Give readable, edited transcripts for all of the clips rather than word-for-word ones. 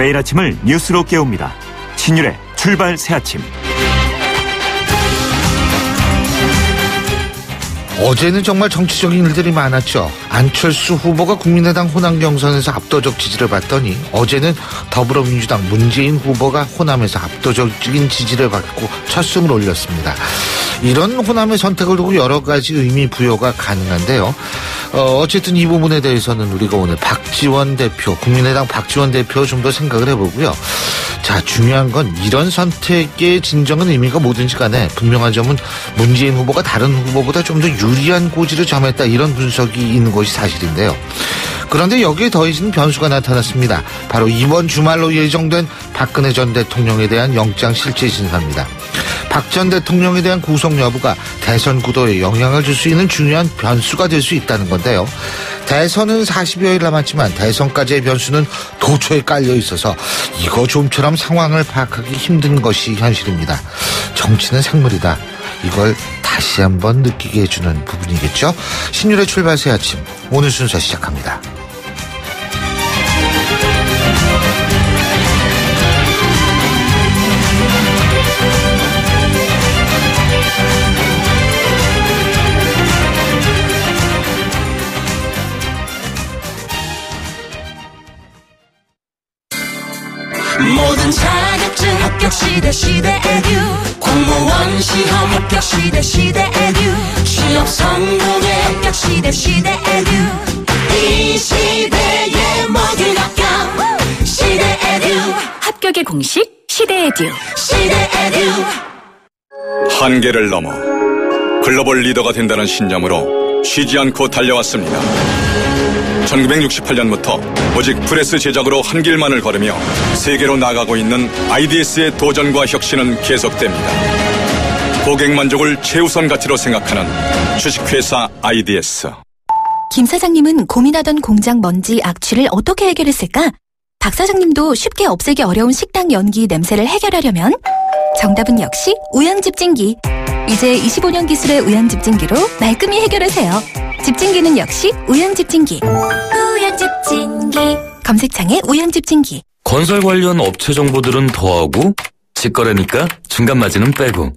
매일 아침을 뉴스로 깨웁니다. 신율의 출발 새아침. 어제는 정말 정치적인 일들이 많았죠. 안철수 후보가 국민의당 호남 경선에서 압도적 지지를 받더니 어제는 더불어민주당 문재인 후보가 호남에서 압도적인 지지를 받고 첫 승을 올렸습니다. 이런 호남의 선택을 두고 여러 가지 의미 부여가 가능한데요. 어쨌든 이 부분에 대해서는 우리가 오늘 박지원 대표, 국민의당 박지원 대표 좀 더 생각을 해보고요. 자, 중요한 건 이런 선택의 진정한 의미가 뭐든지 간에 분명한 점은 문재인 후보가 다른 후보보다 좀 더 유리한 고지를 점했다, 이런 분석이 있는 것이 사실인데요. 그런데 여기에 더해진 변수가 나타났습니다. 바로 이번 주말로 예정된 박근혜 전 대통령에 대한 영장 실질 심사입니다. 박 전 대통령에 대한 구속 여부가 대선 구도에 영향을 줄 수 있는 중요한 변수가 될 수 있다는 건데요. 대선은 40여일 남았지만 대선까지의 변수는 도처에 깔려 있어서 이거 좀처럼 상황을 파악하기 힘든 것이 현실입니다. 정치는 생물이다. 이걸 다시 한번 느끼게 해주는 부분이겠죠. 신율의 출발 새 아침, 오늘 순서 시작합니다. 모든 자격증 합격 시대 에듀 공무원 시험 합격 시대 에듀 취업 성공의 합격 시대 에듀 이 시대의 모든 합격 시대 에듀 합격의 공식 시대 에듀 한계를 넘어 글로벌 리더가 된다는 신념으로 쉬지 않고 달려왔습니다. 1968년부터 오직 프레스 제작으로 한 길만을 걸으며 세계로 나가고 있는 IDS의 도전과 혁신은 계속됩니다. 고객 만족을 최우선 가치로 생각하는 주식회사 IDS. 김 사장님은 고민하던 공장 먼지 악취를 어떻게 해결했을까? 박 사장님도 쉽게 없애기 어려운 식당 연기 냄새를 해결하려면 정답은 역시 우연집진기. 이제 25년 기술의 우연집진기로 말끔히 해결하세요. 집진기는 역시 우연집진기. 우연집진기. 검색창에 우연집진기. 건설 관련 업체 정보들은 더하고 직거래니까 중간 마진은 빼고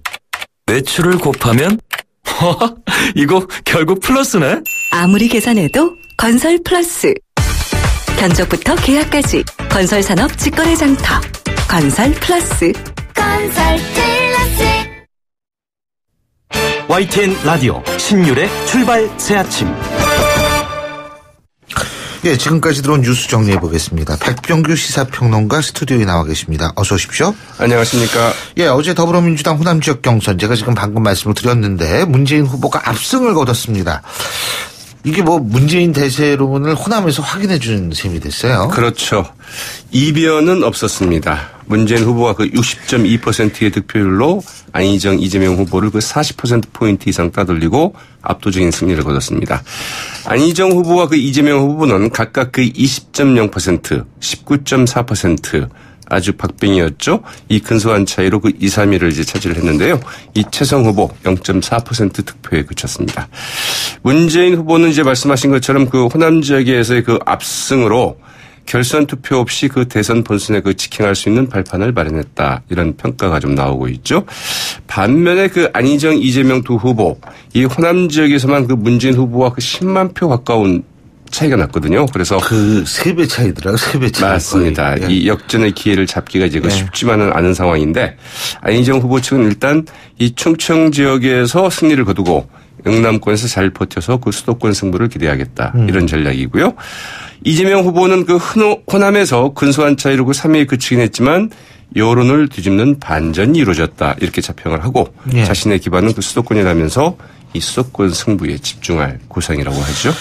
매출을 곱하면 이거 결국 플러스네. 아무리 계산해도 건설 플러스. 견적부터 계약까지 건설산업 직거래 장터 건설 플러스. 건설 플러스. YTN 라디오 신율의 출발 새아침. 예, 지금까지 들어온 뉴스 정리해 보겠습니다. 백병규 시사평론가 스튜디오에 나와 계십니다. 어서 오십시오. 안녕하십니까. 예, 어제 더불어민주당 호남 지역 경선 제가 지금 방금 말씀을 드렸는데 문재인 후보가 압승을 거뒀습니다. 이게 뭐 문재인 대세론을 호남에서 확인해 준 셈이 됐어요. 그렇죠. 이변은 없었습니다. 문재인 후보가 그 60.2%의 득표율로 안희정, 이재명 후보를 그 40%포인트 이상 따돌리고 압도적인 승리를 거뒀습니다. 안희정 후보와 그 이재명 후보는 각각 그 20.0%, 19.4%, 아주 박빙이었죠. 이 근소한 차이로 그 2, 3위를 이제 차지를 했는데요. 이 최성 후보 0.4% 득표에 그쳤습니다. 문재인 후보는 이제 말씀하신 것처럼 그 호남 지역에서의 그 압승으로 결선 투표 없이 그 대선 본선에 그 직행할 수 있는 발판을 마련했다, 이런 평가가 좀 나오고 있죠. 반면에 그 안희정, 이재명 두 후보, 이 호남 지역에서만 그 문재인 후보와 그 10만 표 가까운 차이가 났거든요. 그래서 그 3배 차이더라고요. 3배 차이. 맞습니다. 거의. 이 역전의 기회를 잡기가 이제 그 쉽지만은 않은 상황인데, 안희정 후보 측은 일단 이 충청 지역에서 승리를 거두고 영남권에서 잘 버텨서 그 수도권 승부를 기대하겠다, 이런 전략이고요. 이재명 후보는 그 호남에서 근소한 차이로 그 3위에 그치긴 했지만 여론을 뒤집는 반전이 이루어졌다, 이렇게 자평을 하고 자신의 기반은 그 수도권이라면서 이 수도권 승부에 집중할 고상이라고 하죠.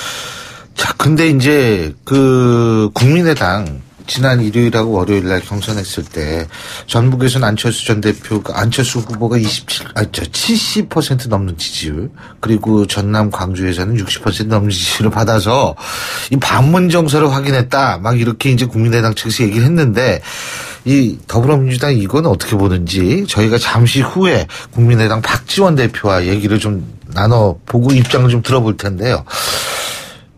자, 근데 이제 그 국민의당 지난 일요일하고 월요일날 경선했을 때 전북에서는 안철수 전 대표가, 안철수 후보가 70% 넘는 지지율, 그리고 전남 광주에서는 60% 넘는 지지율을 받아서 이 반문 정서를 확인했다, 막 이렇게 이제 국민의당 측에서 얘기를 했는데, 이 더불어민주당 이건 어떻게 보는지 저희가 잠시 후에 국민의당 박지원 대표와 얘기를 좀 나눠보고 입장을 좀 들어볼 텐데요.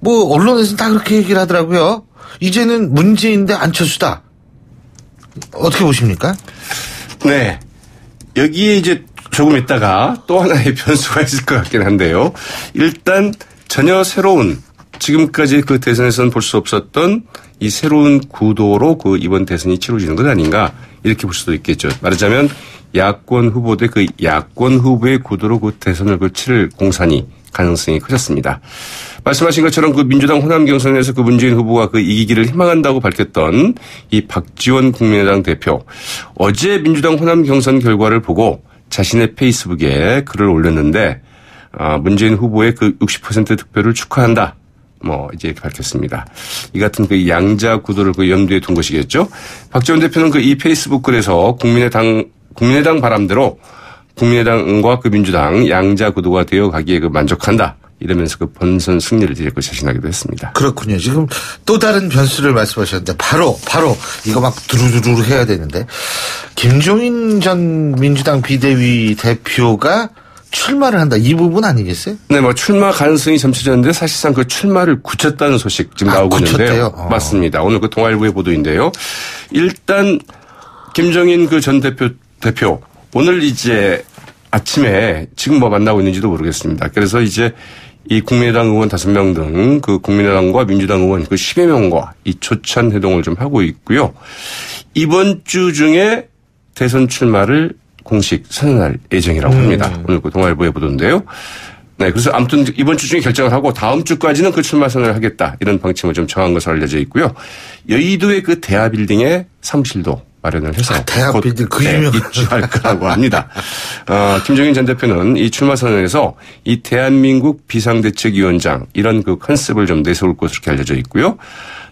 뭐 언론에서는 다 그렇게 얘기를 하더라고요. 이제는 문재인 대 안철수다. 어떻게 보십니까? 네. 여기에 이제 조금 있다가 또 하나의 변수가 있을 것 같긴 한데요. 일단 전혀 새로운 지금까지 그 대선에서는 볼 수 없었던 이 새로운 구도로 그 이번 대선이 치러지는 것 아닌가 이렇게 볼 수도 있겠죠. 말하자면 야권 후보 대 그 야권 후보의 구도로 그 대선을 그 치를 공산이 가능성이 커졌습니다. 말씀하신 것처럼 그 민주당 호남 경선에서 그 문재인 후보가 그 이기기를 희망한다고 밝혔던 이 박지원 국민의당 대표 어제 민주당 호남 경선 결과를 보고 자신의 페이스북에 글을 올렸는데 문재인 후보의 그 60% 득표를 축하한다. 이제 밝혔습니다. 이 같은 그 양자 구도를 그 염두에 둔 것이겠죠. 박지원 대표는 그 이 페이스북 글에서 국민의당 바람대로 국민의당과 그 민주당 양자 구도가 되어 가기에 그 만족한다. 이러면서 그 본선 승리를 이제 그 자신하기도 했습니다. 그렇군요. 지금 또 다른 변수를 말씀하셨는데 바로 이거 막 두루두루 해야 되는데 김종인 전 민주당 비대위 대표가 출마를 한다. 이 부분 아니겠어요? 네, 출마 가능성이 점쳐졌는데 사실상 그 출마를 굳혔다는 소식 지금 나오고 있는데요. 맞습니다. 오늘 그 동아일보의 보도인데요. 일단 김종인 그 전 대표 오늘 이제 아침에 지금 만나고 있는지도 모르겠습니다. 그래서 이제 이 국민의당 의원 5명 등 그 국민의당과 민주당 의원 그 10여 명과 이 초찬 회동을 좀 하고 있고요. 이번 주 중에 대선 출마를 공식 선언할 예정이라고 합니다. 오늘 그 동아일보의 보도인데요. 네, 그래서 아무튼 이번 주 중에 결정을 하고 다음 주까지는 그 출마 선언을 하겠다. 이런 방침을 좀 정한 것으로 알려져 있고요. 여의도의 그 대하빌딩에 사무실도 마련을 해서 대하빌딩 그 유명한 입주할 거라고 합니다. 김종인 전 대표는 이 출마 선언에서 이 대한민국 비상대책위원장 이런 그 컨셉을 좀 내세울 것으로 이렇게 알려져 있고요.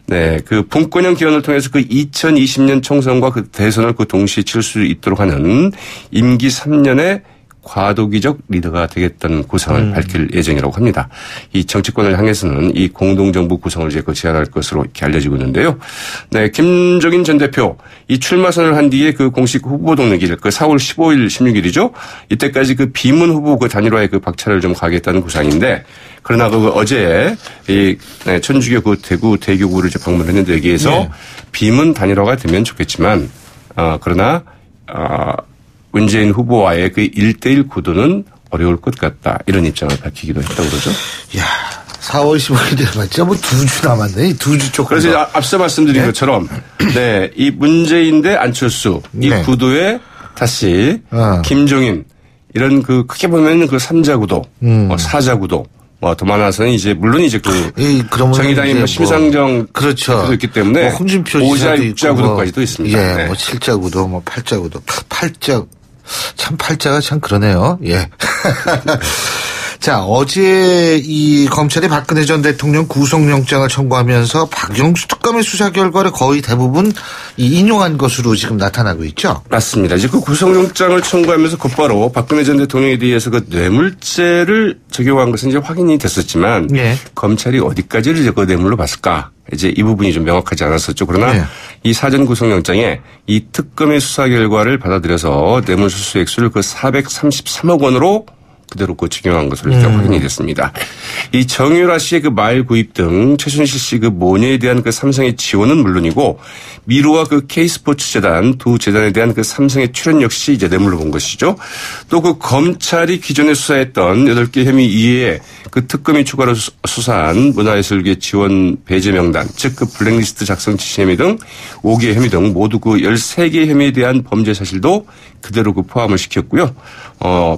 네, 그 분권형 기원을 통해서 그 2020년 총선과 그 대선을 그 동시에 칠 수 있도록 하는 임기 3년의 과도기적 리더가 되겠다는 구상을 밝힐 예정이라고 합니다. 이 정치권을 향해서는 이 공동정부 구성을 이제 제안할 것으로 이렇게 알려지고 있는데요. 네, 김종인 전 대표 이 출마 선언을 한 뒤에 그 공식 후보 동력일 그 4월 15일, 16일이죠. 이때까지 그 비문 후보 그 단일화에 그 박차를 좀 가겠다는 구상인데 그러나 그 어제 이 천주교 그 대구 대교구를 이제 방문했는데 여기에서 네. 비문 단일화가 되면 좋겠지만 그러나 문재인 후보와의 그 1대1 구도는 어려울 것 같다. 이런 입장을 밝히기도 했다고 그러죠. 이야, 4월 15일에 맞죠? 2주 남았네. 2주 조금. 그래서 앞서 말씀드린 네? 것처럼, 네, 이 문재인 대 안철수, 이 네. 구도에 다시 김종인, 이런 그 크게 보면 그 3자 구도, 4자 구도, 더 많아서는 이제 물론 이제 그 정의당의 심상정 그렇죠. 구도 있기 때문에 홍준표 5자, 6자 구도까지도 있습니다. 예, 네. 7자 구도, 8자 구도, 8자 참 팔자가 참 그러네요. 예. 자, 어제 이 검찰이 박근혜 전 대통령 구속영장을 청구하면서 박영수 특검의 수사 결과를 거의 대부분 인용한 것으로 지금 나타나고 있죠. 맞습니다. 이제 그 구속영장을 청구하면서 곧바로 박근혜 전 대통령에 대해서 그 뇌물죄를 적용한 것은 이제 확인이 됐었지만 예. 검찰이 어디까지를 이제 그 뇌물로 봤을까? 이제 이 부분이 좀 명확하지 않았었죠. 그러나 네. 이 사전 구속영장에 이 특검의 수사 결과를 받아들여서 뇌물수수 액수를 그 433억 원으로 그대로 그 적용한 것으로 확인이 됐습니다. 이 정유라 씨의 그 마을 구입 등 최순실 씨 그 모녀에 대한 그 삼성의 지원은 물론이고 미르와 그 K스포츠 재단 두 재단에 대한 그 삼성의 출연 역시 이제 뇌물로 본 것이죠. 또 그 검찰이 기존에 수사했던 8개 혐의 이외에 그 특검이 추가로 수사한 문화예술계 지원 배제 명단, 즉 그 블랙리스트 작성 지시 혐의 등 5개 혐의 등 모두 그 13개 혐의에 대한 범죄 사실도 그대로 그 포함을 시켰고요.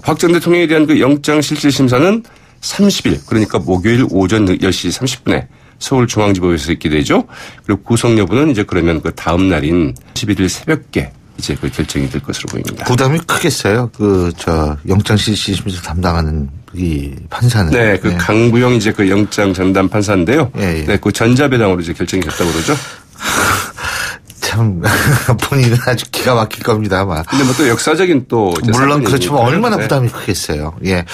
박 전 대통령에 대한 그 영장 실질 심사는 30일, 그러니까 목요일 오전 10시 30분에 서울중앙지법에서 있게 되죠. 그리고 구속 여부는 이제 그러면 그 다음 날인 11일 새벽에 이제 그 결정이 될 것으로 보입니다. 부담이 크겠어요. 영장 실질 심사 담당하는 이 판사는. 네, 그 강부영 이제 그 영장 전담 판사인데요. 예, 예. 네, 그 전자배당으로 이제 결정이 됐다고 그러죠. 참 본인은 아주 기가 막힐 겁니다 아마. 근데 뭐 또 역사적인 또 물론 그렇지만 얼마나 부담이 크겠어요. 예.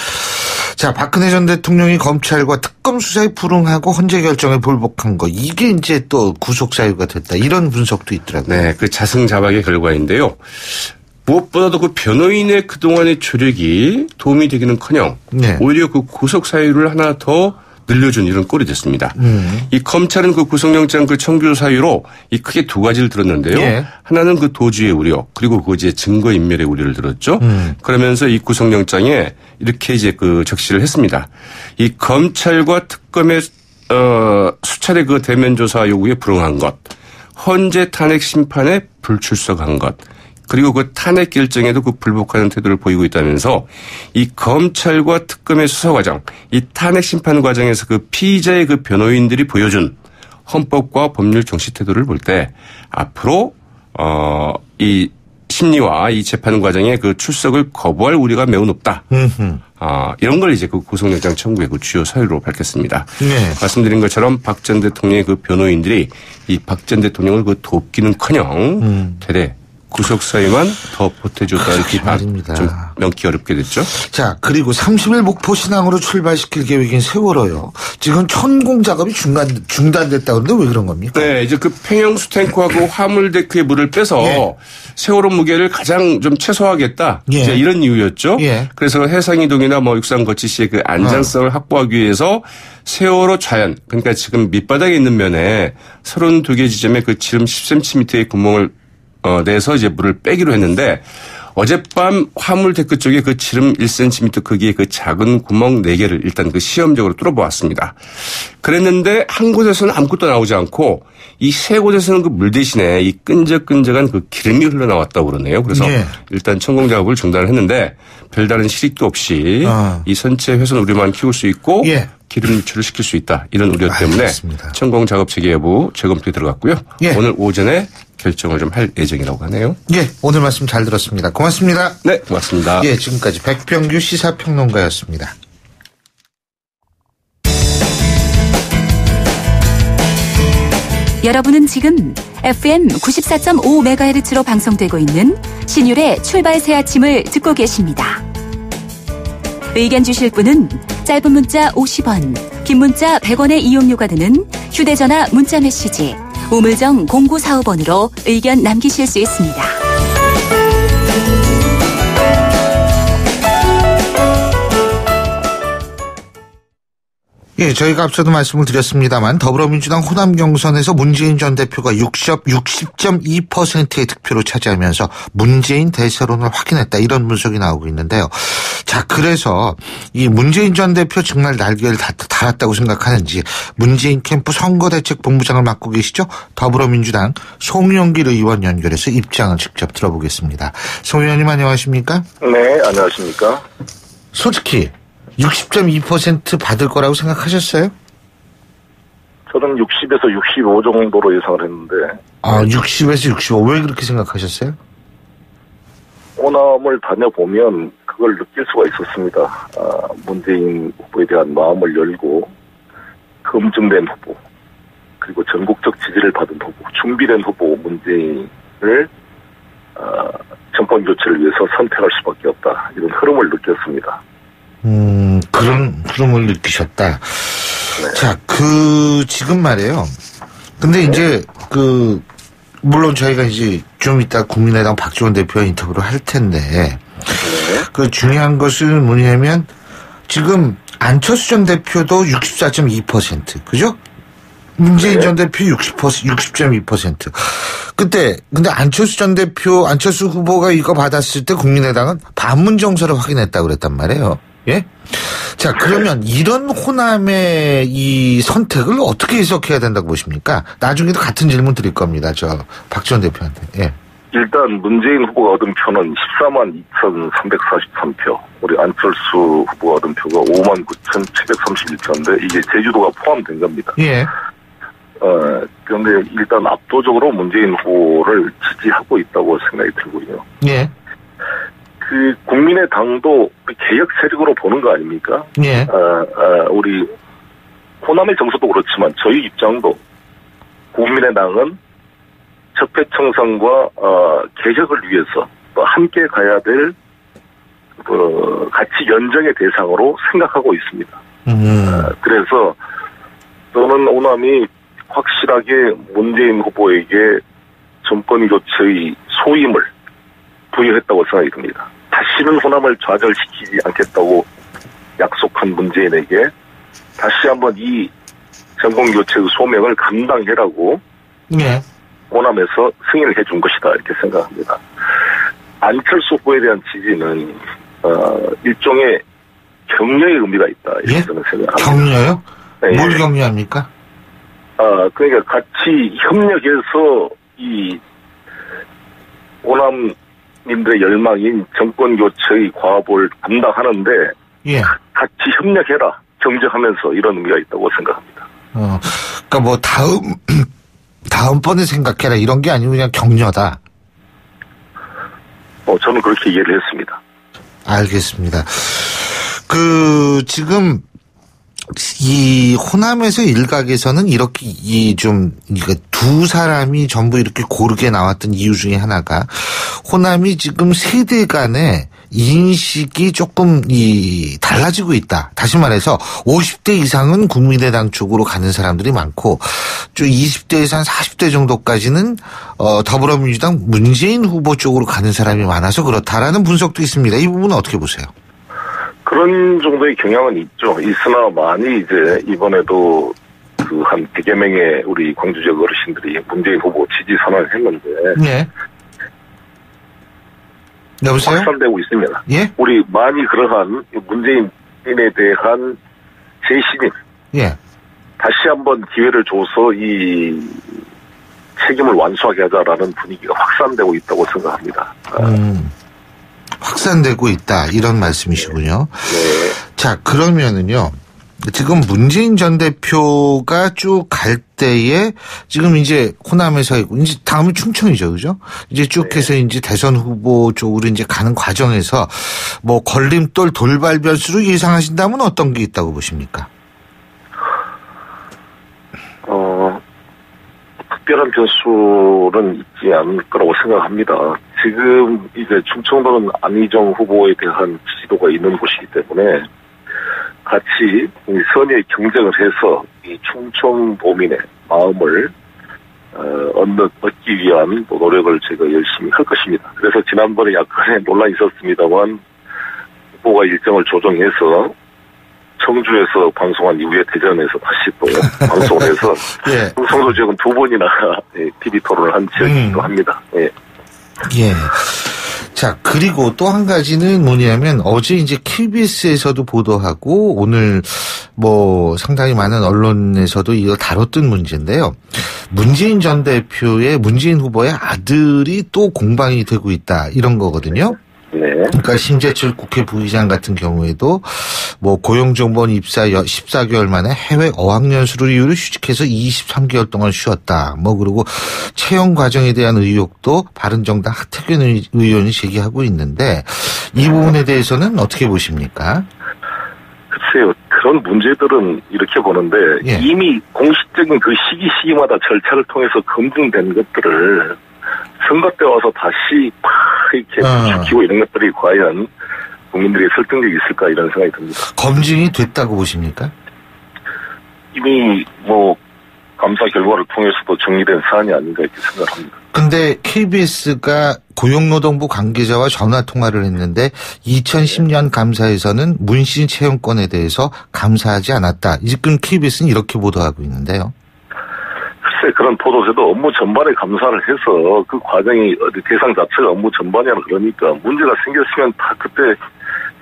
자, 박근혜 전 대통령이 검찰과 특검 수사에 불응하고 헌재 결정에 불복한 거 이게 이제 또 구속 사유가 됐다 이런 분석도 있더라고요. 네, 그 자승자박의 결과인데요. 무엇보다도 그 변호인의 그동안의 조력이 도움이 되기는커녕 네. 오히려 그 구속 사유를 하나 더 늘려준 이런 꼴이 됐습니다. 이 검찰은 그 구속영장 그 청구 사유로 이 크게 두 가지를 들었는데요. 예. 하나는 그 도주의 우려 그리고 그 이제 증거인멸의 우려를 들었죠. 그러면서 이 구속영장에 이렇게 이제 그 적시를 했습니다. 이 검찰과 특검의 수차례 그 대면 조사 요구에 불응한 것, 헌재 탄핵 심판에 불출석한 것. 그리고 그 탄핵 결정에도 그 불복하는 태도를 보이고 있다면서 이 검찰과 특검의 수사 과정, 이 탄핵 심판 과정에서 그 피의자의 그 변호인들이 보여준 헌법과 법률 경시 태도를 볼 때 앞으로 이 심리와 이 재판 과정에 그 출석을 거부할 우려가 매우 높다. 이런 걸 이제 그 구속영장 청구의 그 주요 사유로 밝혔습니다. 네. 말씀드린 것처럼 박 전 대통령의 그 변호인들이 이 박 전 대통령을 그 돕기는커녕 대대 구속 사유만 더 보태줬다는 비판 좀 명기 어렵게 됐죠. 자, 그리고 30일 목포 신항으로 출발시킬 계획인 세월호요. 지금 천공 작업이 중단됐다고 하는데 왜 그런 겁니까? 네, 이제 그 평형수 탱크하고 화물 데크의 물을 빼서 예. 세월호 무게를 가장 좀 최소화하겠다. 예. 이제 이런 이유였죠. 예. 그래서 해상이동이나 뭐 육상 거치 시의 그 안전성을 확보하기 위해서 세월호 좌연, 그러니까 지금 밑바닥에 있는 면에 32개 지점에 그 지름 10cm의 구멍을 내서 이제 물을 빼기로 했는데 어젯밤 화물 데크 쪽에 그 지름 1cm 크기의 그 작은 구멍 4개를 일단 그 시험적으로 뚫어보았습니다. 그랬는데 한 곳에서는 아무것도 나오지 않고 이 세 곳에서는 그 물 대신에 이 끈적끈적한 그 기름이 흘러나왔다고 그러네요. 그래서 예. 일단 천공 작업을 중단을 했는데 별다른 실익도 없이 이 선체 훼손 우려만 키울 수 있고 예. 기름 유출을 시킬 수 있다. 이런 우려 때문에 알겠습니다. 천공 작업 체계 여부 재검토에 들어갔고요. 예. 오늘 오전에 결정을 좀 할 예정이라고 하네요. 예, 오늘 말씀 잘 들었습니다. 고맙습니다. 네, 고맙습니다. 예, 지금까지 백병규 시사평론가였습니다. 여러분은 지금 FM 94.5MHz로 방송되고 있는 신율의 출발 새 아침을 듣고 계십니다. 의견 주실 분은 짧은 문자 50원, 긴 문자 100원의 이용료가 드는 휴대전화 문자메시지 우물정 0945번으로 의견 남기실 수 있습니다. 예, 저희가 앞서도 말씀을 드렸습니다만 더불어민주당 호남 경선에서 문재인 전 대표가 60.2%의 득표로 차지하면서 문재인 대세론을 확인했다, 이런 분석이 나오고 있는데요. 자, 그래서 이 문재인 전 대표 정말 날개를 달았다고 생각하는지 문재인 캠프 선거대책본부장을 맡고 계시죠? 더불어민주당 송영길 의원 연결해서 입장을 직접 들어보겠습니다. 송 의원님 안녕하십니까? 네, 안녕하십니까? 솔직히 60.2% 받을 거라고 생각하셨어요? 저는 60에서 65 정도로 예상을 했는데. 60에서 65. 왜 그렇게 생각하셨어요? 호남을 다녀보면 그걸 느낄 수가 있었습니다. 문재인 후보에 대한 마음을 열고 검증된 후보, 그리고 전국적 지지를 받은 후보, 준비된 후보 문재인을 정권 교체를 위해서 선택할 수밖에 없다, 이런 흐름을 느꼈습니다. 그런 흐름을 느끼셨다. 네. 자, 지금 말이에요. 근데 이제, 물론 저희가 이제 좀 이따 국민의당 박지원 대표와 인터뷰를 할 텐데, 그 중요한 것은 뭐냐면, 지금 안철수 전 대표도 64.2%, 그죠? 문재인 전 대표 60.2%. 근데 안철수 후보가 이거 받았을 때 국민의당은 반문 정서를 확인했다고 그랬단 말이에요. 예? 자, 그러면 이런 호남의 이 선택을 어떻게 해석해야 된다고 보십니까? 나중에도 같은 질문 드릴 겁니다. 박지원 대표한테. 예. 일단 문재인 후보가 얻은 표는 14만 2,343표. 우리 안철수 후보가 얻은 표가 5만 9,731표인데 이게 제주도가 포함된 겁니다. 예. 그런데 일단 압도적으로 문재인 후보를 지지하고 있다고 생각이 들고요. 예. 국민의당도 개혁 세력으로 보는 거 아닙니까? 예. 우리 호남의 정서도 그렇지만 저희 입장도 국민의당은 적폐청산과 개혁을 위해서 함께 가야 될 가치 연정의 대상으로 생각하고 있습니다. 그래서 저는 호남이 확실하게 문재인 후보에게 정권 교체의 소임을 부여했다고 생각이 듭니다. 다시는 호남을 좌절시키지 않겠다고 약속한 문재인에게 다시 한번 이 정권교체의 소명을 감당해라고 예. 호남에서 승인을 해준 것이다 이렇게 생각합니다. 안철수 후보에 대한 지지는 일종의 격려의 의미가 있다 이렇게 예? 저는 생각합니다. 격려요? 네. 뭘 격려합니까? 그러니까 같이 협력해서 이 호남민들의 열망인 정권교체의 과업을 감당하는데 예. 같이 협력해라 경쟁하면서 이런 의미가 있다고 생각합니다. 그러니까 뭐 다음번에 생각해라 이런 게 아니고 그냥 격려다. 저는 그렇게 이해를 했습니다. 알겠습니다. 지금 이 호남에서 일각에서는 이렇게 두 사람이 전부 이렇게 고르게 나왔던 이유 중에 하나가 호남이 지금 세대 간의 인식이 조금 달라지고 있다. 다시 말해서 50대 이상은 국민의당 쪽으로 가는 사람들이 많고 20대에서 한 40대 정도까지는 더불어민주당 문재인 후보 쪽으로 가는 사람이 많아서 그렇다라는 분석도 있습니다. 이 부분은 어떻게 보세요? 그런 정도의 경향은 있죠. 있으나 많이 이제 이번에도 한 100여 명의 우리 광주 지역 어르신들이 문재인 후보 지지 선언을 했는데. 네. 여보세요? 확산되고 있습니다. 예? 우리 많이 그러한 문재인에 대한 재신임. 예. 다시 한번 기회를 줘서 이 책임을 완수하게 하자라는 분위기가 확산되고 있다고 생각합니다. 확산되고 있다 이런 말씀이시군요. 네. 자, 그러면은요. 지금 문재인 전 대표가 쭉 갈 때에 지금 이제 호남에서 있고 이제 다음은 충청이죠, 그죠? 이제 쭉 해서 이제 대선 후보 쪽으로 이제 가는 과정에서 뭐 걸림돌 돌발 변수로 예상하신다면 어떤 게 있다고 보십니까? 특별한 변수는 있지 않을 거라고 생각합니다. 지금 이제 충청도는 안희정 후보에 대한 지지도가 있는 곳이기 때문에 같이 선의의 경쟁을 해서 이 충청도민의 마음을 얻기 위한 노력을 제가 열심히 할 것입니다. 그래서 지난번에 약간의 논란이 있었습니다만 후보가 일정을 조정해서 청주에서 방송한 이후에 대전에서 다시 또 방송을 해서 예. 충청도 지역은 2번이나 TV 토론을 한 지역이기도 합니다. 예. 예. 자, 그리고 또 한 가지는 뭐냐면 어제 이제 KBS에서도 보도하고 오늘 뭐 상당히 많은 언론에서도 이거 다뤘던 문제인데요. 문재인 전 대표의 문재인 후보의 아들이 또 공방이 되고 있다 이런 거거든요. 네. 그러니까 심재철 국회 부의장 같은 경우에도 뭐 고용정보원 입사 14개월 만에 해외 어학연수를 이유로 휴직해서 23개월 동안 쉬었다. 뭐 그리고 채용 과정에 대한 의혹도 바른정당 하태경 의원이 제기하고 있는데 이 부분에 대해서는 어떻게 보십니까? 글쎄요. 그런 문제들은 이렇게 보는데 예. 이미 공식적인 그 시기마다 절차를 통해서 검증된 것들을 선거 때 와서 다시 팍 이렇게 부추기고 이런 것들이 과연 국민들이 설득력이 있을까 이런 생각이 듭니다. 검증이 됐다고 보십니까? 이미 뭐 감사 결과를 통해서도 정리된 사안이 아닌가 이렇게 생각합니다. 근데 KBS가 고용노동부 관계자와 전화 통화를 했는데 2010년 감사에서는 문신 채용권에 대해서 감사하지 않았다. 지금 KBS는 이렇게 보도하고 있는데요. 글쎄 그런 보도에도 업무 전반에 감사를 해서 그 과정이 대상 자체가 업무 전반이라 그러니까 문제가 생겼으면 다 그때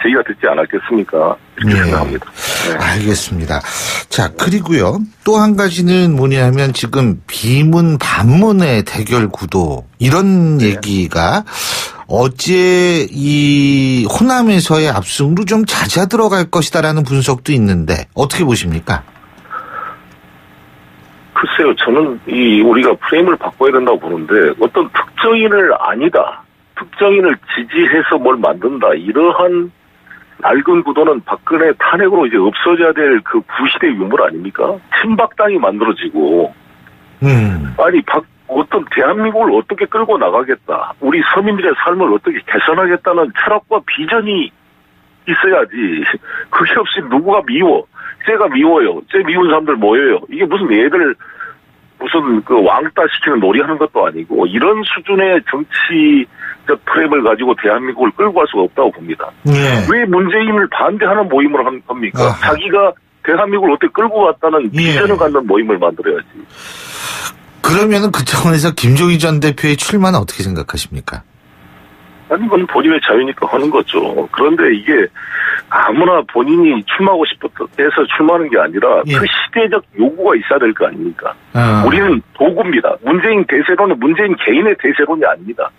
제기가 됐지 않았겠습니까? 이렇게 생각합니다. 네. 알겠습니다. 자, 그리고요. 또 한 가지는 뭐냐면 지금 비문 반문의 대결 구도 이런 얘기가 어제 이 호남에서의 압승으로 좀 잦아들어갈 것이다라는 분석도 있는데 어떻게 보십니까? 글쎄요, 저는 우리가 프레임을 바꿔야 된다고 보는데 어떤 특정인을 아니다, 특정인을 지지해서 뭘 만든다 이러한 낡은 구도는 박근혜 탄핵으로 이제 없어져야 될 그 구시대 유물 아닙니까? 친박당이 만들어지고 아니 어떤 대한민국을 어떻게 끌고 나가겠다, 우리 서민들의 삶을 어떻게 개선하겠다는 철학과 비전이 있어야지. 그게 없이 누구가 미워, 쟤가 미워요, 쟤 미운 사람들 모여요. 이게 무슨 얘들 무슨 그 왕따 시키는 놀이하는 것도 아니고 이런 수준의 정치적 프레임을 가지고 대한민국을 끌고 갈 수가 없다고 봅니다. 예. 왜 문재인을 반대하는 모임을 합니까? 자기가 대한민국을 어떻게 끌고 갔다는 비전을 갖는 모임을 만들어야지. 그러면은 그 차원에서 김종인 전 대표의 출마는 어떻게 생각하십니까? 아니, 그건 본인의 자유니까 하는 거죠. 그런데 이게 아무나 본인이 출마하고 싶어서 해서 출마하는 게 아니라 그 시대적 요구가 있어야 될 거 아닙니까? 우리는 도구입니다. 문재인 대세론은 문재인 개인의 대세론이 아닙니다.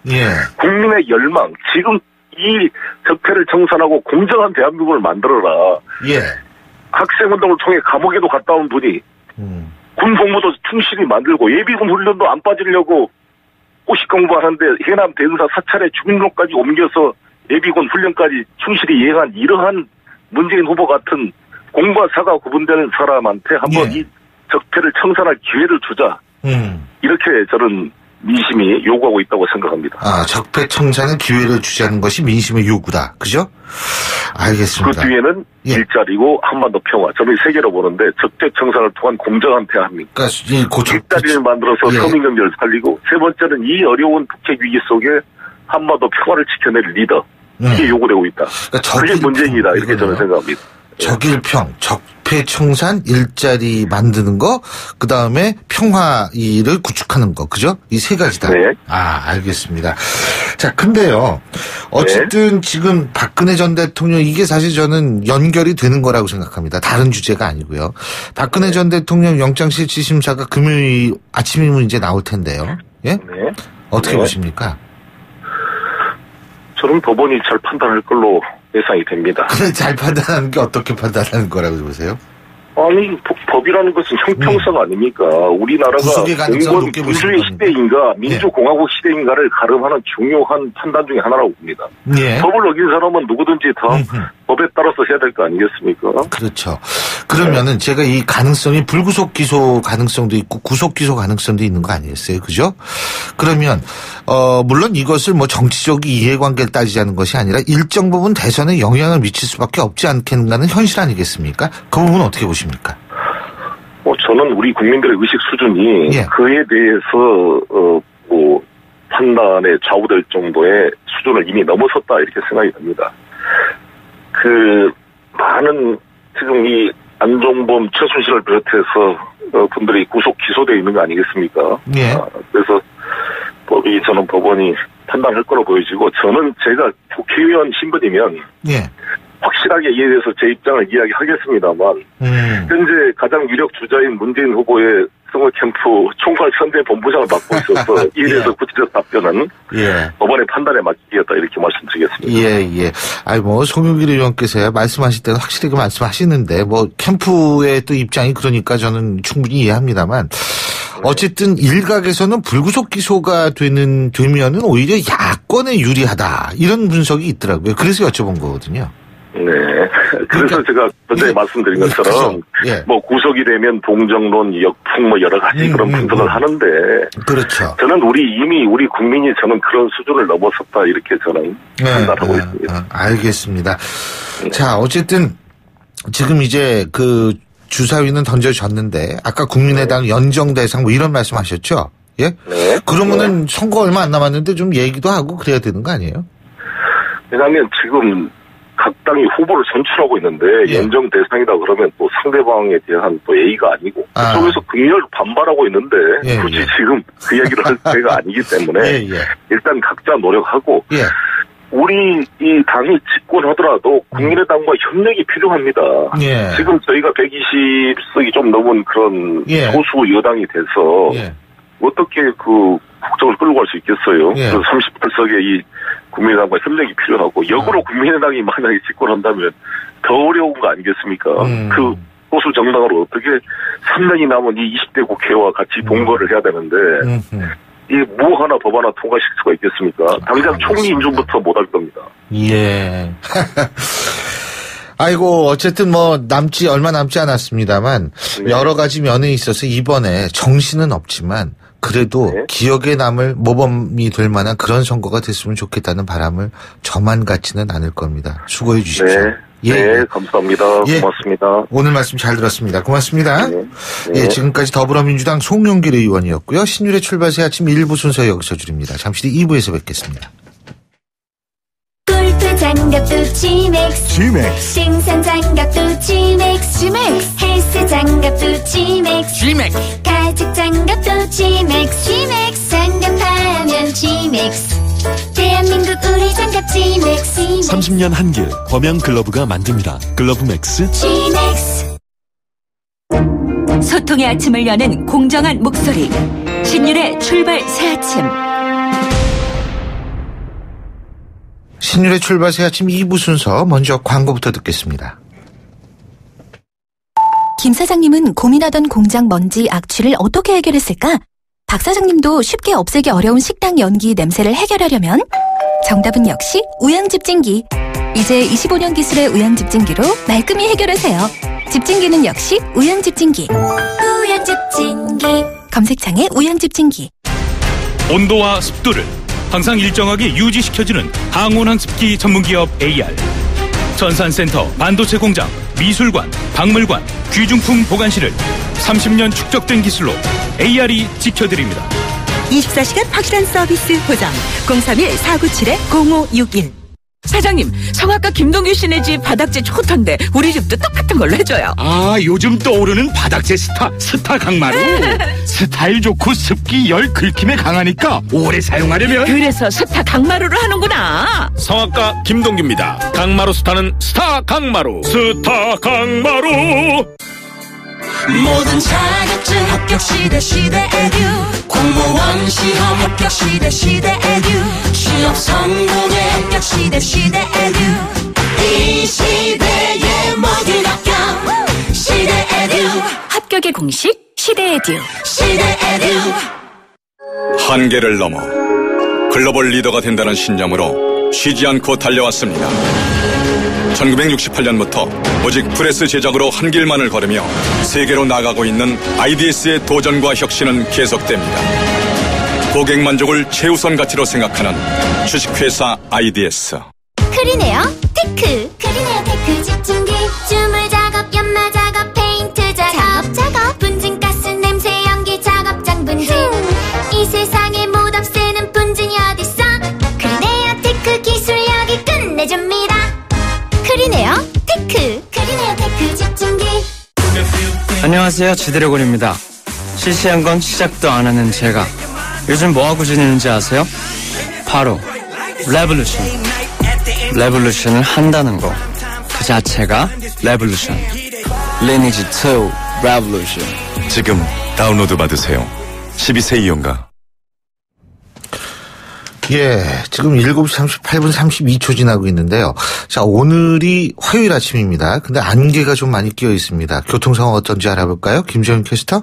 국민의 열망, 지금 이 적폐를 청산하고 공정한 대한민국을 만들어라. 학생운동을 통해 감옥에도 갔다 온 분이 군 복무도 충실히 만들고 예비군 훈련도 안 빠지려고 꼬식 공부하는데 해남 대응사 사찰에 주민등록까지 옮겨서 예비군 훈련까지 충실히 이행한 이러한 문재인 후보 같은 공과 사가 구분되는 사람한테 한번 이 적폐를 청산할 기회를 주자. 이렇게 저는 민심이 요구하고 있다고 생각합니다. 아, 적폐 청산의 기회를 주자는 것이 민심의 요구다. 그죠? 알겠습니다. 그 뒤에는 일자리고 한반도 평화. 저는 세계로 보는데 적폐 청산을 통한 공정한 대한민국. 그러니까 일자리를 만들어서 서민경제를 살리고 세 번째는 이 어려운 북핵 위기 속에 한반도 평화를 지켜낼 리더. 이게 요구되고 있다. 그러니까 그게 문재인이다. 이렇게 저는 생각합니다. 적일평, 적폐 청산, 일자리 만드는 거, 그 다음에 평화를 구축하는 거, 그죠? 이 세 가지다. 네. 아, 알겠습니다. 자, 근데요, 어쨌든 지금 박근혜 전 대통령, 이게 사실 저는 연결이 되는 거라고 생각합니다. 다른 주제가 아니고요. 박근혜 전 대통령 영장실질심사가 금요일 아침이면 이제 나올 텐데요. 예? 네. 어떻게 보십니까? 저는 법원이 잘 판단할 걸로 예상이 됩니다. 그래, 잘 판단하는 게 어떻게 판단하는 거라고 보세요? 아니, 법이라는 것은 형평성 아닙니까? 우리나라가 공권 군주의 시대인가 민주공화국 시대인가를 가름하는 중요한 판단 중에 하나라고 봅니다. 법을 어긴 사람은 누구든지 다 법에 따라서 해야 될 거 아니겠습니까? 그렇죠. 그러면은 제가 이 가능성이 불구속 기소 가능성도 있고 구속 기소 가능성도 있는 거 아니겠어요? 그죠? 그러면 물론 이것을 뭐 정치적 이해관계를 따지자는 것이 아니라 일정 부분 대선에 영향을 미칠 수밖에 없지 않겠는가는 현실 아니겠습니까? 그 부분은 어떻게 보십니까? 저는 우리 국민들의 의식 수준이 그에 대해서 판단에 좌우될 정도의 수준을 이미 넘어섰다 이렇게 생각이 됩니다. 많은 지금 이 안종범, 최순실을 비롯해서 분들이 구속 기소되어 있는 거 아니겠습니까? 그래서 저는 법원이 판단할 거로 보여지고 저는 제가 국회의원 신분이면 확실하게 이에 대해서 제 입장을 이야기하겠습니다만 현재 가장 유력 주자인 문재인 후보의 선거 캠프 총괄 선대 본부장을 맡고 있어서 이에 대해서 구체적 답변은 법원의 판단에 맡기겠다 이렇게 말씀드리겠습니다. 아니 송영길 의원께서야 말씀하실 때는 확실하게 말씀하시는데 캠프의 또 입장이 그러니까 저는 충분히 이해합니다만 어쨌든 일각에서는 불구속 기소가 되면은 오히려 야권에 유리하다 이런 분석이 있더라고요. 그래서 여쭤본 거거든요. 그래서 제가 전에 말씀드린 것처럼 구속이 되면 동정론, 역풍 여러 가지 그런 분석을 하는데 그렇죠. 저는 이미 우리 국민이 저는 그런 수준을 넘어섰다 이렇게 저는 판단하고 있습니다. 알겠습니다. 자, 어쨌든 지금 이제 주사위는 던져졌는데 아까 국민의당 연정 대상 이런 말씀하셨죠? 그러면은 선거 얼마 안 남았는데 좀 얘기도 하고 그래야 되는 거 아니에요? 왜냐하면 지금 각 당이 후보를 선출하고 있는데 연정 대상이다 그러면 또 상대방에 대한 또 예의가 아니고 그쪽에서 극렬 반발하고 있는데 굳이 지금 그 얘기를 할 때가 아니기 때문에 일단 각자 노력하고 우리 이 당이 집권하더라도 국민의당과 협력이 필요합니다. 지금 저희가 120석이 좀 넘은 그런 소수 여당이 돼서 어떻게 국정을 끌고 갈 수 있겠어요. 그래서 38석의 이 국민의당과 협력이 필요하고 역으로 국민의당이 만약에 집권한다면 더 어려운 거 아니겠습니까? 그 소수 정당으로 어떻게 3년이 남은 이 20대 국회와 같이 동거를 해야 되는데 이 하나 법 하나 통과시킬 수가 있겠습니까? 당장 총리 인준부터 못할 겁니다. 아이고 어쨌든 얼마 남지 않았습니다만 여러 가지 면에 있어서 이번에 정신은 없지만 그래도 기억에 남을 모범이 될 만한 그런 선거가 됐으면 좋겠다는 바람을 저만 갖지는 않을 겁니다. 수고해 주십시오. 감사합니다. 고맙습니다. 오늘 말씀 잘 들었습니다. 고맙습니다. 지금까지 더불어민주당 송영길 의원이었고요. 신율의 출발새 아침 1부 순서 여기서 줄입니다. 잠시 뒤 2부에서 뵙겠습니다. 골프 장갑도 지맥스. 생산 장갑도 지맥스. 벨트 장갑도 G맥스 가죽 장갑도 G맥스 장갑하면 G맥스 대한민국 우리 장갑 G맥스 30년 한길 범양 글러브가 만듭니다. 글러브맥스 G맥스. 소통의 아침을 여는 공정한 목소리 신율의 출발 새아침. 신율의 출발 새아침 2부 순서 먼저 광고부터 듣겠습니다. 김 사장님은 고민하던 공장 먼지 악취를 어떻게 해결했을까? 박 사장님도 쉽게 없애기 어려운 식당 연기 냄새를 해결하려면 정답은 역시 우양집진기. 이제 25년 기술의 우양집진기로 말끔히 해결하세요. 집진기는 역시 우양집진기. 우양집진기. 검색창에 우양집진기. 온도와 습도를 항상 일정하게 유지시켜주는 항온항습기 전문기업 AR. 전산센터, 반도체 공장, 미술관, 박물관, 귀중품 보관실을 30년 축적된 기술로 AR이 지켜드립니다. 24시간 확실한 서비스 보장 031-497-0561. 사장님, 성악가 김동규 씨네 집 바닥재 좋던데 우리 집도 똑같은 걸로 해줘요. 아, 요즘 떠오르는 바닥재 스타 강마루. 스타일 좋고 습기 열 긁힘에 강하니까 오래 사용하려면 그래서 스타 강마루를 하는구나. 성악가 김동규입니다. 강마루 스타는 스타 강마루. 스타 강마루. 모든 자격증 합격 시대 에듀 공무원 시험 합격 시대 에듀 취업 성공의 합격 시대 에듀 이 시대의 모든 합격 시대 에듀 합격의 공식 시대 에듀. 한계를 넘어 글로벌 리더가 된다는 신념으로 쉬지 않고 달려왔습니다. 1968년부터 오직 프레스 제작으로 한 길만을 걸으며 세계로 나가고 있는 IDS의 도전과 혁신은 계속됩니다. 고객 만족을 최우선 가치로 생각하는 주식회사 IDS. 크리네어 테크. 크리네어 테크 집중기. 주물 작업, 연마 작업, 페인트 작업. 분진가스 냄새 연기 작업장 분진. 이 세상에 못 없애는 분진이 어딨어. 크리네어 테크 기술력이 끝내줍니다. 크리네어 테크. 크리네어 테크 집중기. 안녕하세요, 지드래곤입니다. 실시한 건 시작도 안 하는 제가 요즘 뭐하고 지내는지 아세요? 바로 레볼루션. 레볼루션을 한다는 거 그 자체가 레볼루션. 리니지 2 레볼루션. 지금 다운로드 받으세요. 12세 이용가. 예, 지금 7시 38분 32초 지나고 있는데요. 자, 오늘이 화요일 아침입니다. 근데 안개가 좀 많이 끼어 있습니다. 교통 상황 어떤지 알아볼까요? 김지현 캐스터?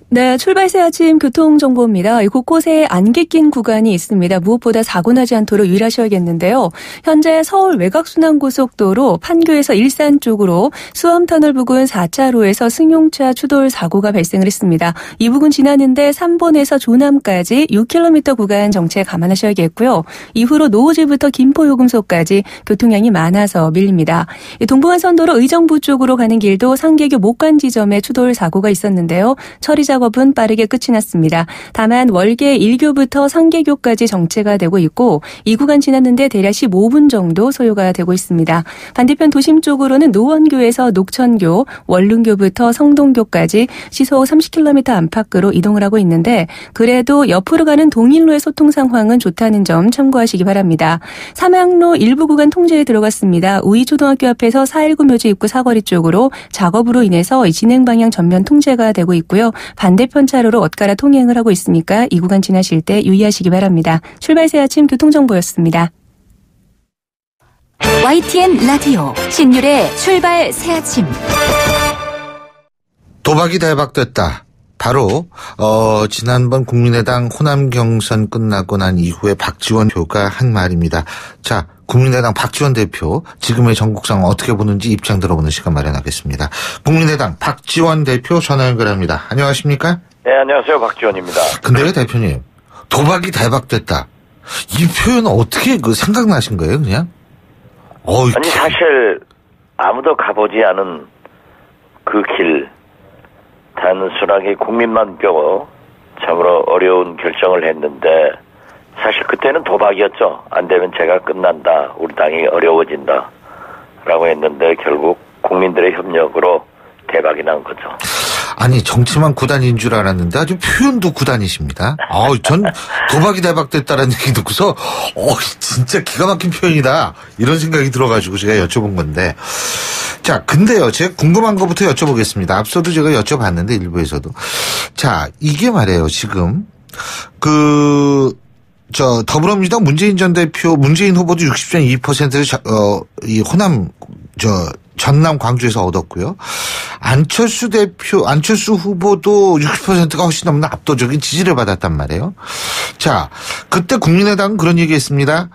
네, 출발 새 아침 교통정보입니다. 곳곳에 안개 낀 구간이 있습니다. 무엇보다 사고 나지 않도록 유의하셔야겠는데요. 현재 서울 외곽순환고속도로 판교에서 일산 쪽으로 수험터널 부근 4차로에서 승용차 추돌 사고가 발생을 했습니다. 이 부근 지나는데 3번에서 조남까지 6km 구간 정체 감안하셔야겠고요. 이후로 노호지부터 김포요금소까지 교통량이 많아서 밀립니다. 동부간선도로 의정부 쪽으로 가는 길도 상계교 목간 지점에 추돌 사고가 있었는데요. 처리 작업은 빠르게 끝이 났습니다. 다만 월계 1교부터 상계교까지 정체가 되고 있고 이 구간 지났는데 대략 15분 정도 소요가 되고 있습니다. 반대편 도심 쪽으로는 노원교에서 녹천교, 원룸교부터 성동교까지 시속 30km 안팎으로 이동을 하고 있는데 그래도 옆으로 가는 동일로의 소통 상황은 좋다는 점 참고하시기 바랍니다. 삼양로 일부 구간 통제에 들어갔습니다. 우이초등학교 앞에서 419 묘지 입구 사거리 쪽으로 작업으로 인해서 진행 방향 전면 통제가 되고 있고요. 반대편 차로로 엇갈아 통행을 하고 있으니까 이 구간 지나실 때 유의하시기 바랍니다. 출발 새 아침 교통정보였습니다. YTN 라디오 신율의 출발 새 아침. 도박이 대박됐다. 바로 지난번 국민의당 호남 경선 끝나고 난 이후에 박지원 대표가 한 말입니다. 자, 국민의당 박지원 대표 지금의 전국 상황 어떻게 보는지 입장 들어보는 시간 마련하겠습니다. 국민의당 박지원 대표 전화 연결합니다. 안녕하십니까? 네, 안녕하세요. 박지원입니다. 근데요, 대표님, 도박이 대박됐다. 이 표현 어떻게 생각나신 거예요, 그냥? 아니, 사실 아무도 가보지 않은 그 길, 단순하게 국민만 껴고 참으로 어려운 결정을 했는데 사실 그때는 도박이었죠. 안 되면 제가 끝난다. 우리 당이 어려워진다. 라고 했는데 결국 국민들의 협력으로 대박이 난 거죠. 아니 정치만 구단인 줄 알았는데 아주 표현도 구단이십니다. 전 도박이 대박됐다라는 얘기 듣고서 진짜 기가 막힌 표현이다 이런 생각이 들어가지고 제가 여쭤본 건데 자 근데요 제가 궁금한 것부터 여쭤보겠습니다. 앞서도 제가 여쭤봤는데 일부에서도 자 이게 말이에요 지금 더불어민주당 문재인 전 대표 문재인 후보도 60.2%를 이 호남 전남 광주에서 얻었고요. 안철수 후보도 60%가 훨씬 넘는 압도적인 지지를 받았단 말이에요. 자, 그때 국민의당은 그런 얘기했습니다.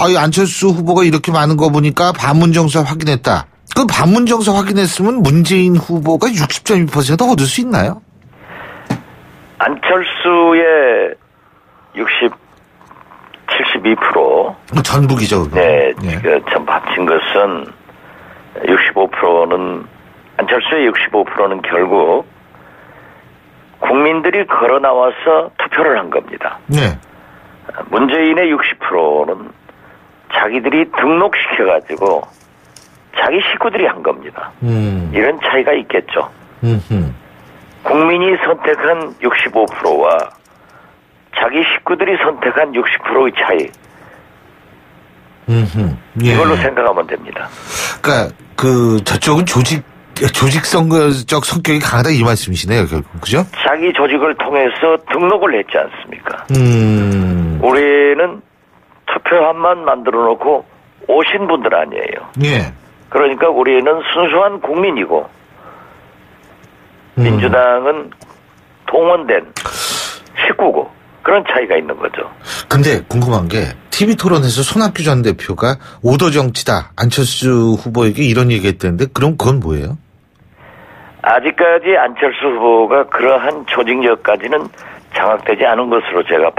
이 안철수 후보가 이렇게 많은 거 보니까 반문정서 확인했다. 그 반문정서 확인했으면 문재인 후보가 60.2% 얻을 수 있나요? 안철수의 72% 전북이죠. 네, 전부 합친 것은 65%는 안철수의 65%는 결국 국민들이 걸어 나와서 투표를 한 겁니다. 네. 문재인의 60%는 자기들이 등록시켜가지고 자기 식구들이 한 겁니다. 이런 차이가 있겠죠. 국민이 선택한 65%와 자기 식구들이 선택한 60%의 차이. 이걸로 생각하면 됩니다. 그러니까 저쪽은 조직선거적 성격이 강하다 이 말씀이시네요, 결국 그죠? 자기 조직을 통해서 등록을 했지 않습니까? 우리는 투표함만 만들어놓고 오신 분들 아니에요. 예. 그러니까 우리는 순수한 국민이고 민주당은 동원된 식구고 그런 차이가 있는 거죠. 근데 궁금한 게 TV토론에서 손학규 전 대표가 오더 정치다 안철수 후보에게 이런 얘기했다는데 그럼 그건 뭐예요? 아직까지 안철수 후보가 그러한 조직력까지는 장악되지 않은 것으로 제가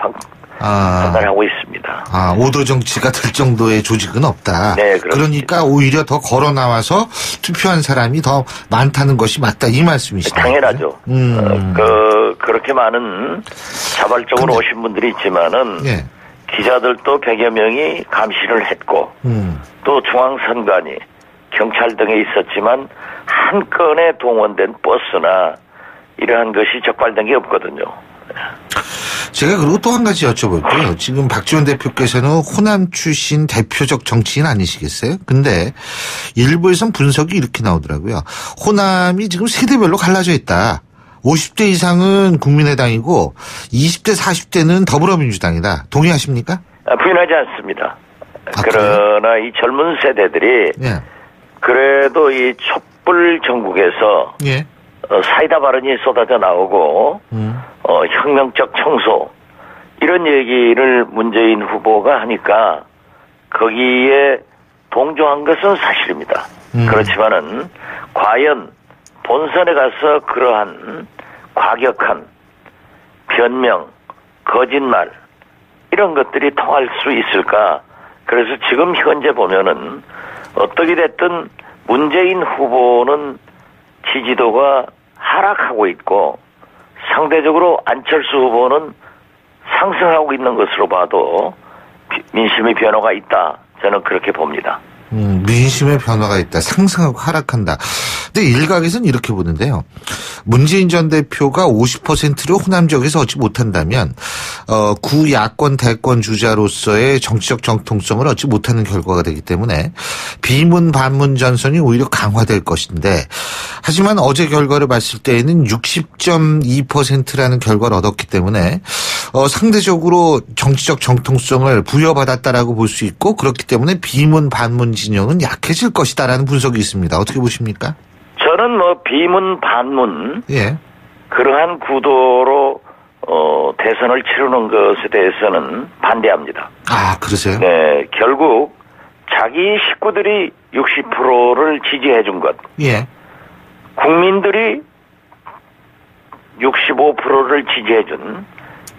판단하고 있습니다. 오더 정치가 될 정도의 조직은 없다. 네, 그러니까 오히려 더 걸어 나와서 투표한 사람이 더 많다는 것이 맞다 이 말씀이시죠? 당연하죠. 그렇게 많은 자발적으로 오신 분들이 있지만은 기자들도 100여 명이 감시를 했고 또 중앙선관위, 경찰 등에 있었지만 한 건에 동원된 버스나 이러한 것이 적발된 게 없거든요. 제가 그리고 또 한 가지 여쭤볼게요. 지금 박지원 대표께서는 호남 출신 대표적 정치인 아니시겠어요? 근데 일부에선 분석이 이렇게 나오더라고요. 호남이 지금 세대별로 갈라져 있다. 50대 이상은 국민의당이고 20대 40대는 더불어민주당이다. 동의하십니까? 부인하지 않습니다. 그러나 이 젊은 세대들이 그래도 이 촛불 전국에서 사이다 발언이 쏟아져 나오고 혁명적 청소 이런 얘기를 문재인 후보가 하니까 거기에 동조한 것은 사실입니다. 그렇지만은 과연 본선에 가서 그러한 과격한 변명, 거짓말 이런 것들이 통할 수 있을까? 그래서 지금 현재 보면은 어떻게 됐든 문재인 후보는 지지도가 하락하고 있고 상대적으로 안철수 후보는 상승하고 있는 것으로 봐도 민심의 변화가 있다. 저는 그렇게 봅니다. 민심의 변화가 있다. 상승하고 하락한다. 근데 일각에서는 이렇게 보는데요. 문재인 전 대표가 50%를 호남 지역에서 얻지 못한다면 구야권 대권 주자로서의 정치적 정통성을 얻지 못하는 결과가 되기 때문에 비문 반문 전선이 오히려 강화될 것인데 하지만 어제 결과를 봤을 때에는 60.2%라는 결과를 얻었기 때문에 상대적으로 정치적 정통성을 부여받았다라고 볼 수 있고 그렇기 때문에 비문 반문 진영은 약해질 것이다라는 분석이 있습니다. 어떻게 보십니까? 저는 비문 반문 그러한 구도로 대선을 치르는 것에 대해서는 반대합니다. 그러세요? 네, 결국 자기 식구들이 60%를 지지해 준 것. 국민들이 65%를 지지해 준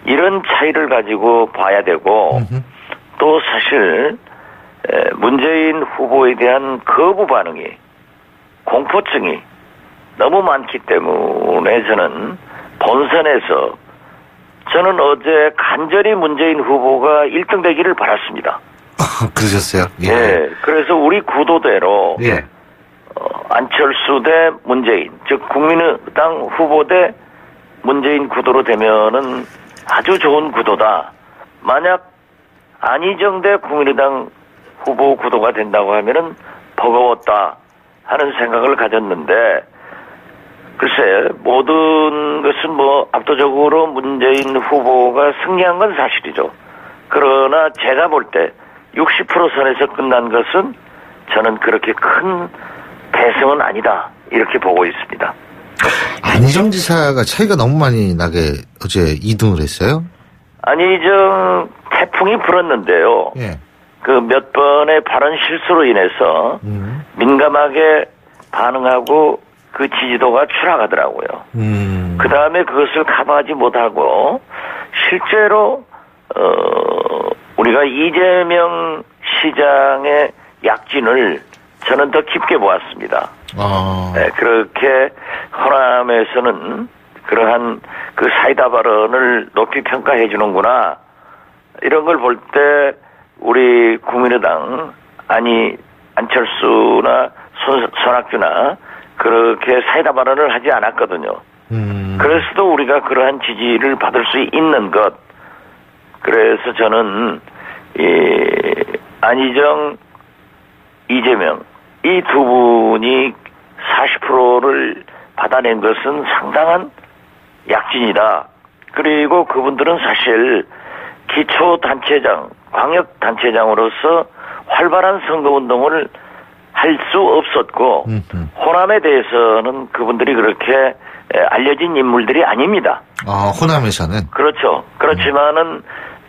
이런 차이를 가지고 봐야 되고 또 사실 문재인 후보에 대한 거부 반응이 공포증이 너무 많기 때문에 저는 본선에서 저는 어제 간절히 문재인 후보가 1등 되기를 바랐습니다. 그러셨어요? 네. 그래서 우리 구도대로 안철수 대 문재인, 즉 국민의당 후보 대 문재인 구도로 되면은 아주 좋은 구도다. 만약 안희정 대 국민의당 후보 구도가 된다고 하면은 버거웠다 하는 생각을 가졌는데, 글쎄 모든 것은 뭐 압도적으로 문재인 후보가 승리한 건 사실이죠. 그러나 제가 볼 때 60% 선에서 끝난 것은 저는 그렇게 큰 대승은 아니다 이렇게 보고 있습니다. 안희정 지사가 차이가 너무 많이 나게 어제 2등을 했어요? 안희정 태풍이 불었는데요. 예. 그 몇 번의 발언 실수로 인해서 민감하게 반응하고 그 지지도가 추락하더라고요. 그 다음에 그것을 커버하지 못하고 실제로 우리가 이재명 시장의 약진을 저는 더 깊게 보았습니다. 네, 그렇게 호남에서는 그러한 그 사이다 발언을 높이 평가해 주는구나. 이런 걸 볼 때 우리 국민의당 안철수나 손학규나 그렇게 사이다 발언을 하지 않았거든요. 그래서도 우리가 그러한 지지를 받을 수 있는 것. 그래서 저는 안희정, 이재명 이 두 분이 40%를 받아낸 것은 상당한 약진이다. 그리고 그분들은 사실 기초단체장, 광역단체장으로서 활발한 선거운동을 할 수 없었고 호남에 대해서는 그분들이 그렇게 알려진 인물들이 아닙니다. 호남에서는? 그렇죠. 그렇지만은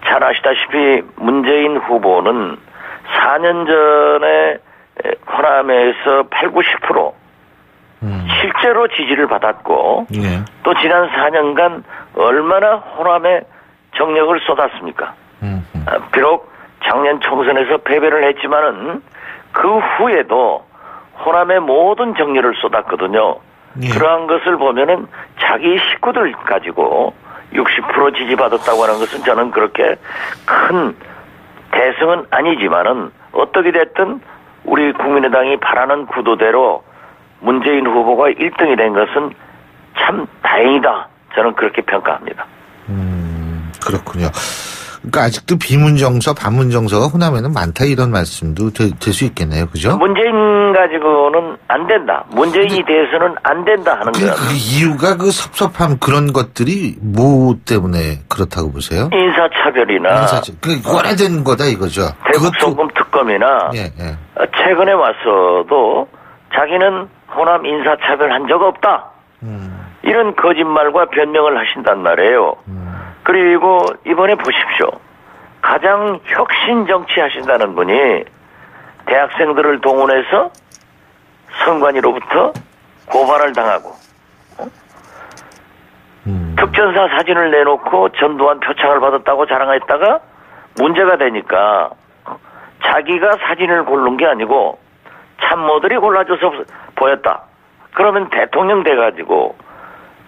잘 아시다시피 문재인 후보는 4년 전에 호남에서 8, 90% 실제로 지지를 받았고 또 지난 4년간 얼마나 호남에 정력을 쏟았습니까? 비록 작년 총선에서 패배를 했지만은 그 후에도 호남의 모든 정력을 쏟았거든요. 그러한 것을 보면은 자기 식구들 가지고 60% 지지받았다고 하는 것은 저는 그렇게 큰 대승은 아니지만은 어떻게 됐든 우리 국민의당이 바라는 구도대로 문재인 후보가 1등이 된 것은 참 다행이다. 저는 그렇게 평가합니다. 그렇군요. 그러니까 아직도 비문정서, 반문정서가 호남에는 많다 이런 말씀도 될 수 있겠네요. 그죠? 문재인 가지고는 안 된다. 문재인이 대해서는 안 된다 하는 거예요. 그 이유가 그 섭섭함 그런 것들이 뭐 때문에 그렇다고 보세요? 인사차별이나 그 오래된 거다 이거죠. 대북송금 특검이나 최근에 와서도 자기는 호남 인사차별 한 적 없다. 이런 거짓말과 변명을 하신단 말이에요. 그리고 이번에 보십시오. 가장 혁신 정치 하신다는 분이 대학생들을 동원해서 선관위로부터 고발을 당하고 특전사 사진을 내놓고 전두환 표창을 받았다고 자랑했다가 문제가 되니까 자기가 사진을 고른 게 아니고 참모들이 골라줘서 보였다. 그러면 대통령 돼가지고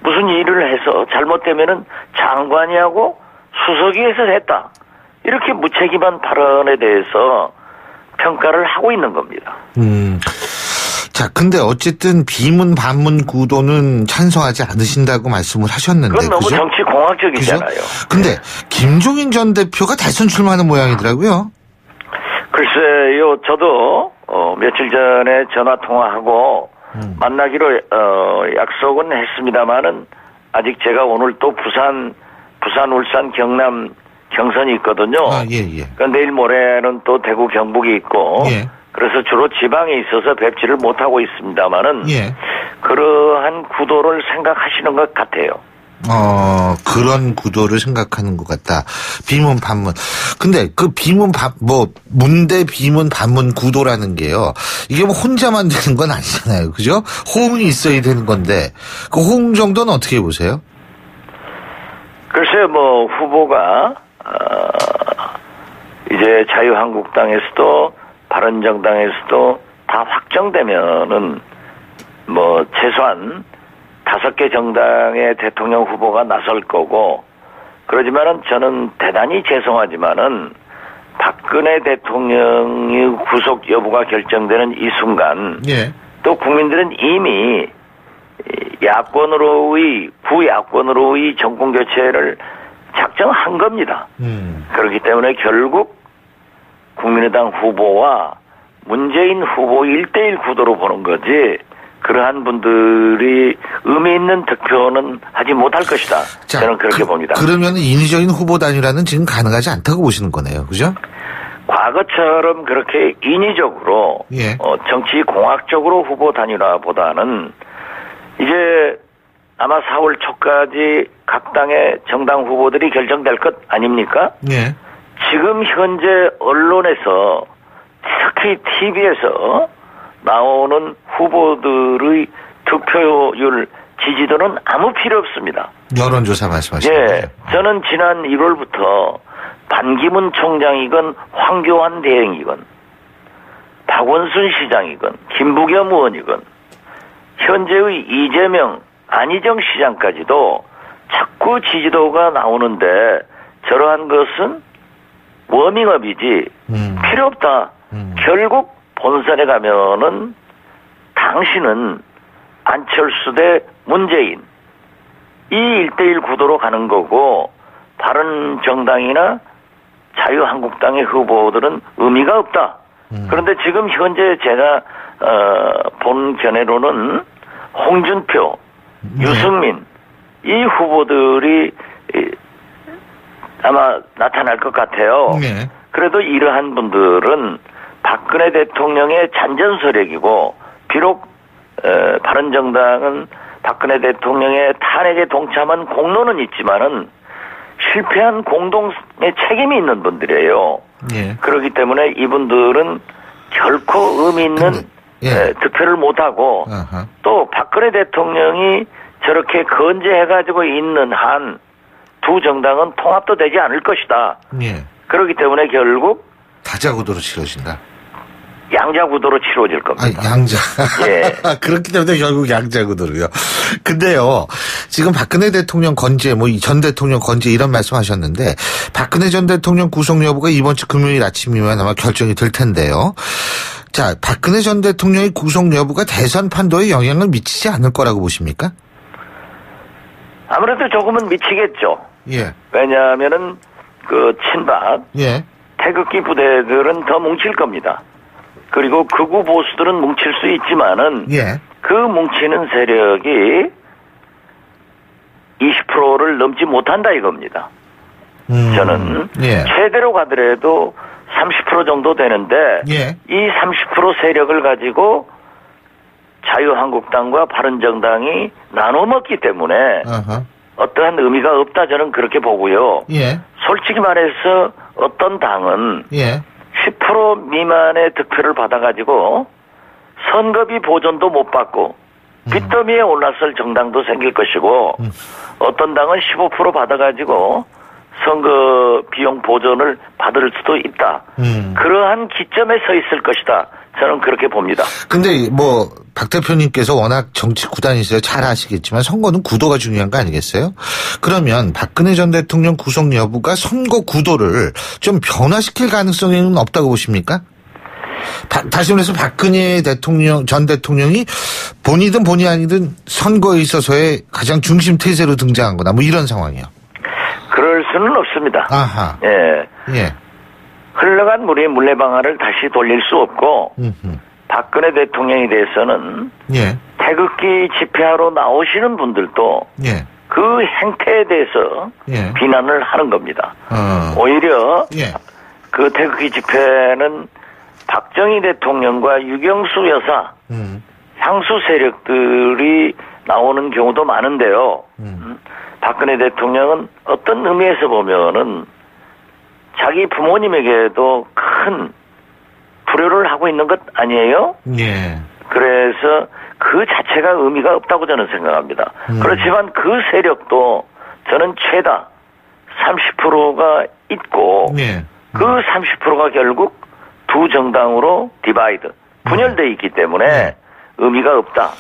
무슨 일을 해서 잘못되면은 장관이 하고 수석이 해서 했다. 이렇게 무책임한 발언에 대해서 평가를 하고 있는 겁니다. 자, 근데 어쨌든 비문 반문 구도는 찬성하지 않으신다고 말씀을 하셨는데. 그건 너무 그죠? 정치 공학적이잖아요. 그죠? 근데 김종인 전 대표가 대선 출마하는 모양이더라고요. 글쎄요, 저도 며칠 전에 전화 통화하고 만나기로 약속은 했습니다만은 아직 제가 오늘 또 부산, 울산, 경남 경선이 있거든요. 그러니까 내일 모레는 또 대구 경북이 있고 그래서 주로 지방에 있어서 뵙지를 못하고 있습니다만은 그러한 구도를 생각하시는 것 같아요. 그런 구도를 생각하는 것 같다. 비문 반문. 근데 그 문대 비문 반문 구도라는 게요. 이게 뭐 혼자만 되는 건 아니잖아요. 그죠? 호응이 있어야 되는 건데 그 호응 정도는 어떻게 보세요? 글쎄 뭐 후보가 이제 자유한국당에서도 바른정당에서도 다 확정되면은 뭐 최소한 5개 정당의 대통령 후보가 나설 거고, 그러지만은 저는 대단히 죄송하지만은 박근혜 대통령의 구속 여부가 결정되는 이 순간 또 국민들은 이미 야권으로의 구야권으로의 정권 교체를 작정한 겁니다. 그렇기 때문에 결국 국민의당 후보와 문재인 후보 1대1 구도로 보는 거지 그러한 분들이 의미 있는 득표는 하지 못할 것이다. 자, 저는 그렇게 봅니다. 그러면 인위적인 후보 단일화는 지금 가능하지 않다고 보시는 거네요. 그죠? 과거처럼 그렇게 인위적으로 예. 정치 공학적으로 후보 단일화보다는 이제 아마 4월 초까지 각 당의 정당 후보들이 결정될 것 아닙니까? 예. 지금 현재 언론에서 특히 TV에서 나오는 후보들의 득표율 지지도는 아무 필요 없습니다. 여론조사 말씀하시는 예, 거예요. 저는 지난 1월부터 반기문 총장이건 황교안 대행이건 박원순 시장이건 김부겸 의원이건 현재의 이재명, 안희정 시장까지도 자꾸 지지도가 나오는데 저러한 것은 워밍업이지 필요 없다. 결국 본선에 가면은 당신은 안철수 대 문재인 이 1대1 구도로 가는 거고 바른정당이나 자유한국당의 후보들은 의미가 없다. 그런데 지금 현재 제가 본 견해로는 홍준표, 유승민 이 후보들이 아마 나타날 것 같아요. 네. 그래도 이러한 분들은 박근혜 대통령의 잔전 세력이고 비록 바른정당은 박근혜 대통령의 탄핵에 동참한 공로는 있지만은 실패한 공동의 책임이 있는 분들이에요. 예. 그렇기 때문에 이분들은 결코 의미 있는 득표를 못하고 또 박근혜 대통령이 저렇게 건재해가지고 있는 한 두 정당은 통합도 되지 않을 것이다. 예. 그렇기 때문에 결국 다자구도로 치러진다. 양자구도로 치러질 겁니다. 양자. 예. 그렇기 때문에 결국 양자구도로요. 근데요, 지금 박근혜 대통령 건재, 이 전 대통령 건재 이런 말씀 하셨는데, 박근혜 전 대통령 구속 여부가 이번 주 금요일 아침이면 아마 결정이 될 텐데요. 자, 박근혜 전 대통령의 구속 여부가 대선 판도에 영향을 미치지 않을 거라고 보십니까? 아무래도 조금은 미치겠죠. 예. 왜냐하면은 그 친박, 예. 태극기 부대들은 더 뭉칠 겁니다. 그리고 극우 보수들은 뭉칠 수 있지만은 예. 그 뭉치는 세력이 20%를 넘지 못한다 이겁니다. 저는 예. 최대로 가더라도 30% 정도 되는데 예. 이 30% 세력을 가지고 자유한국당과 바른정당이 나눠 먹기 때문에 어떠한 의미가 없다 저는 그렇게 보고요. 예. 솔직히 말해서 어떤 당은 예. 10% 미만의 득표를 받아가지고 선거비 보전도 못 받고 빚더미에 올랐을 정당도 생길 것이고 어떤 당은 15% 받아가지고 선거 비용 보전을 받을 수도 있다. 그러한 기점에 서 있을 것이다. 저는 그렇게 봅니다. 근데 박 대표님께서 워낙 정치 구단이세요. 잘 아시겠지만 선거는 구도가 중요한 거 아니겠어요? 그러면 박근혜 전 대통령 구속 여부가 선거 구도를 좀 변화시킬 가능성은 없다고 보십니까? 다시 말해서 박근혜 전 대통령이 본이든 본이 아니든 선거에 있어서의 가장 중심 태세로 등장한 거나 이런 상황이요. 그럴 수는 없습니다. 아하. 예. 예. 흘러간 물이 물레방아를 다시 돌릴 수 없고 박근혜 대통령에 대해서는 예. 태극기 집회하러 나오시는 분들도 예. 그 행태에 대해서 예. 비난을 하는 겁니다. 오히려 예. 그 태극기 집회는 박정희 대통령과 유경수 여사 향수 세력들이 나오는 경우도 많은데요. 박근혜 대통령은 어떤 의미에서 보면은 자기 부모님에게도 큰 불효를 하고 있는 것 아니에요? 예. 그래서 그 자체가 의미가 없다고 저는 생각합니다. 그렇지만 그 세력도 저는 최다 30%가 있고 예. 그 30%가 결국 두 정당으로 디바이드, 분열되어 있기 때문에 의미가 없다.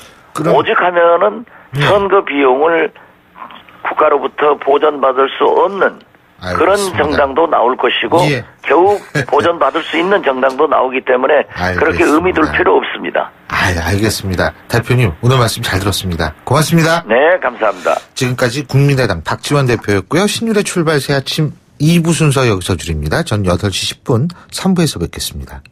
오직 하면은 선거 비용을 국가로부터 보전받을 수 없는 그런 정당도 나올 것이고 예. 겨우 보전받을 수 있는 정당도 나오기 때문에 그렇게 의미 둘 필요 없습니다. 알겠습니다. 대표님 오늘 말씀 잘 들었습니다. 고맙습니다. 네, 감사합니다. 지금까지 국민의당 박지원 대표였고요. 신율의 출발 새 아침 2부 순서 여기서 줄입니다. 전 8시 10분 3부에서 뵙겠습니다.